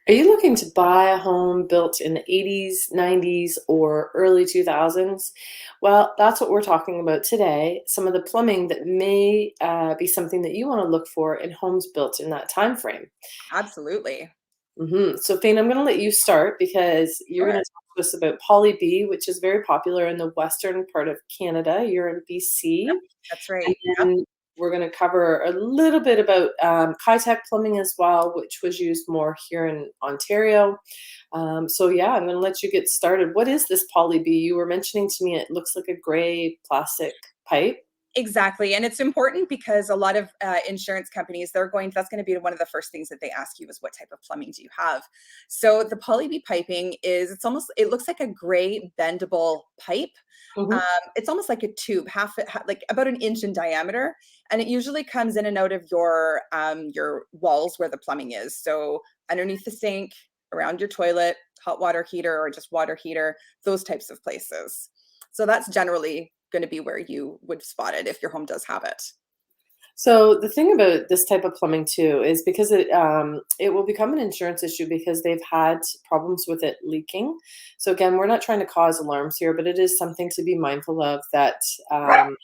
Are you looking to buy a home built in the 80s, 90s, or early 2000s? Well, that's what we're talking about today. Some of the plumbing that may be something that you want to look for in homes built in that time frame. Absolutely. So, Fane, I'm going to let you start because you're going Sure. to talk to us about PolyB, which is very popular in the western part of Canada. You're in Yep. BC. That's right. And Yep. then we're going to cover a little bit about Kaitek plumbing as well, which was used more here in Ontario. So, I'm going to let you get started. What is this PolyB? You were mentioning to me it looks like a gray plastic pipe. Exactly. And it's important because a lot of insurance companies, that's going to be one of the first things that they ask you is what type of plumbing do you have? So the PolyB piping it looks like a gray bendable pipe. Um, Hmm. it's almost like a tube, like about an inch in diameter. And it usually comes in and out of your walls where the plumbing is. So underneath the sink, around your toilet, hot water heater, or just water heater, those types of places. So that's generally going to be where you would spot it if your home does have it. So the thing about this type of plumbing too is because it will become an insurance issue because they've had problems with it leaking. So again, we're not trying to cause alarms here, but it is something to be mindful of that. Um,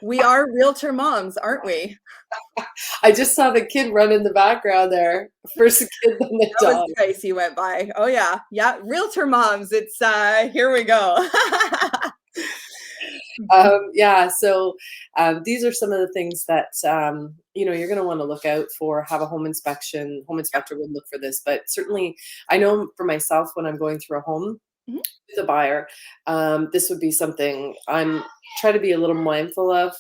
We are realtor moms, aren't we? I just saw the kid run in the background there. First kid, then the That was dog. nice you went by. Oh yeah. Yeah, realtor moms. It's here we go. These are some of the things that you're going to want to look out for. Have a home inspection. Home Yep. inspector would look for this, but certainly, I know for myself when I'm going through a home Mhm. with a buyer, this would be something I'm try to be a little mindful of.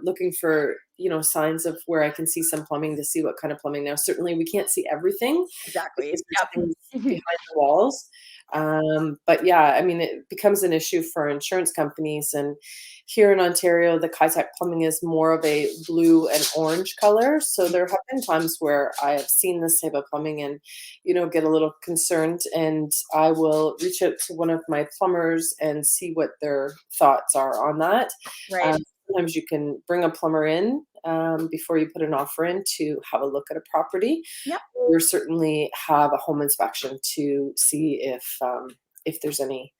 Looking for signs of where I can see some plumbing to see what kind of plumbing. Now, certainly, we can't see everything Exactly. because there's Yep. things behind the walls. But yeah, I mean, it becomes an issue for insurance companies. And here in Ontario, the Kaitek plumbing is more of a blue and orange color. So there have been times where I have seen this type of plumbing and, get a little concerned. And I will reach out to one of my plumbers and see what their thoughts are on that. Right. Um, Sometimes you can bring a plumber in before you put an offer in to have a look at a property, Yep. or certainly have a home inspection to see if there's any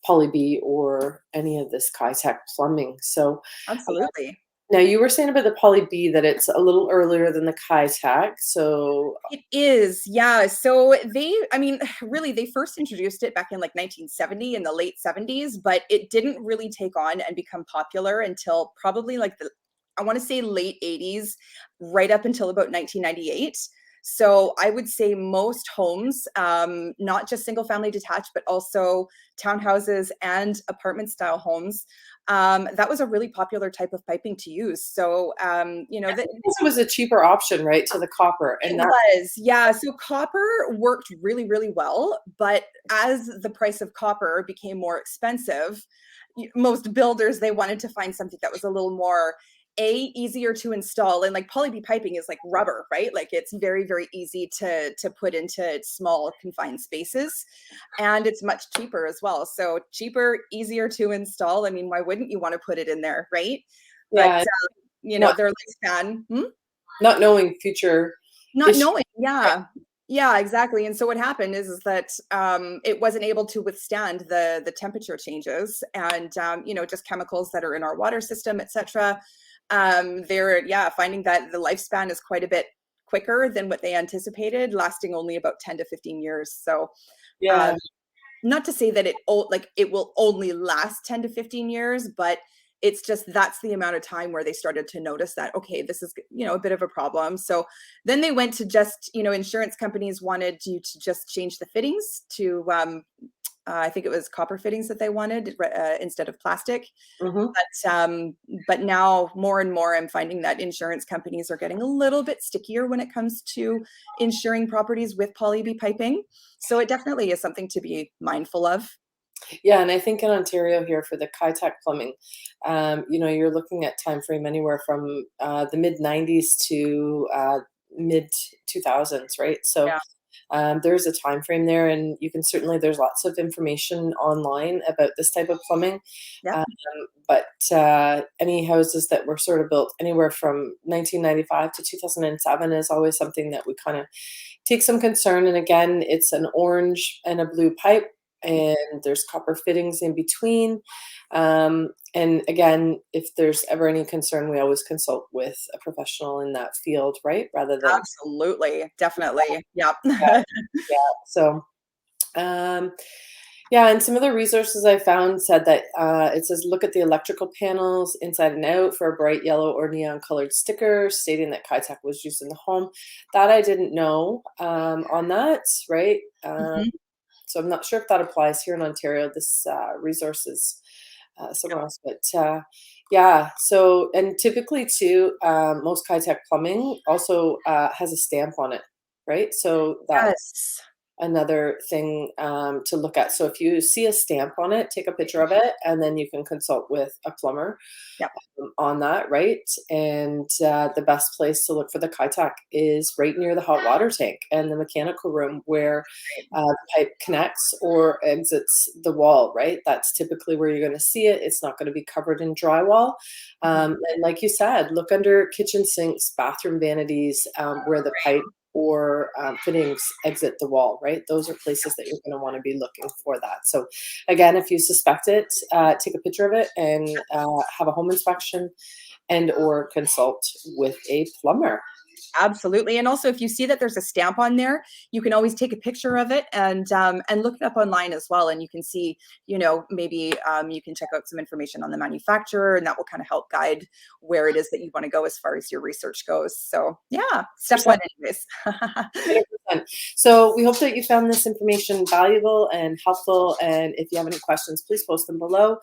poly B or any of this Kaitek plumbing. So Absolutely. now you were saying about the poly B that it's a little earlier than the Kaitek. So It is, yeah. So I mean, really, they first introduced it back in like 1970 in the late 70s, but it didn't really take on and become popular until probably like I want to say late 80s, right up until about 1998. So I would say most homes, not just single family detached, but also townhouses and apartment style homes, that was a really popular type of piping to use. So, because it was a cheaper option, right, to the copper, and it that was, yeah. So copper worked really, really well, but as the price of copper became more expensive, most builders they wanted to find something that was a little more easier to install. And like PolyB piping is like rubber, right? Like it's very, very easy to put into small confined spaces, and it's much cheaper as well. So cheaper, easier to install. I mean, why wouldn't you want to put it in there, right? But yeah, not their lifespan. not knowing future Not issues. knowing, yeah. Yeah, exactly, and so what happened is that, it wasn't able to withstand the temperature changes and, just chemicals that are in our water system, etcetera. They're, yeah, finding that the lifespan is quite a bit quicker than what they anticipated, lasting only about 10 to 15 years, so, Yeah, um not to say that it will only last 10 to 15 years, but it's just that's the amount of time where they started to notice that, okay, this is, a bit of a problem. So then they went to just, insurance companies wanted you to just change the fittings to, I think it was copper fittings that they wanted instead of plastic. mhm. But now more and more, I'm finding that insurance companies are getting a little bit stickier when it comes to insuring properties with poly piping. So it definitely is something to be mindful of. Yeah, and I think in Ontario here for the Kaitek plumbing, you're looking at time frame anywhere from the mid '90s to mid 2000s, right? So Yeah. There's a time frame there, and you can certainly, there's lots of information online about this type of plumbing. Yep. Um, but any houses that were sort of built anywhere from 1995 to 2007 is always something that we kind of take some concern. And again, it's an orange and a blue pipe, and there's copper fittings in between. And again, if there's ever any concern, we always consult with a professional in that field, right? Rather than Absolutely. Definitely. Yep. yeah, yeah. So yeah, and some of the resources I found said that it says look at the electrical panels inside and out for a bright yellow or neon colored sticker stating that Kaitek was used in the home. That I didn't know on that, right? Mhm. So I'm not sure if that applies here in Ontario. This resource is somewhere else, but yeah. So, and typically too, most Kaitek plumbing also has a stamp on it, right? So that's Yes. another thing to look at. So if you see a stamp on it, take a picture of it, and then you can consult with a plumber Yep. on that, right? And the best place to look for the Kaitek is right near the hot water tank and the mechanical room where the pipe connects or exits the wall, right? That's typically where you're going to see it. It's not going to be covered in drywall. Mhm. And like you said, look under kitchen sinks, bathroom vanities, where the pipe or fittings exit the wall, right? Those are places that you're going to want to be looking for that. So again, if you suspect it, take a picture of it and have a home inspection and or consult with a plumber. Absolutely. And also if you see that there's a stamp on there, you can always take a picture of it and look it up online as well. And you can see, maybe you can check out some information on the manufacturer, and that will kind of help guide where it is that you want to go as far as your research goes. So yeah, step one anyways. 100%. So we hope that you found this information valuable and helpful. And if you have any questions, please post them below.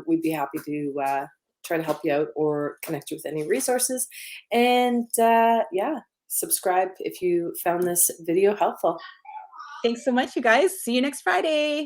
We'd be happy to try to help you out or connect you with any resources. And yeah, subscribe if you found this video helpful. Thanks so much, you guys. See you next Friday.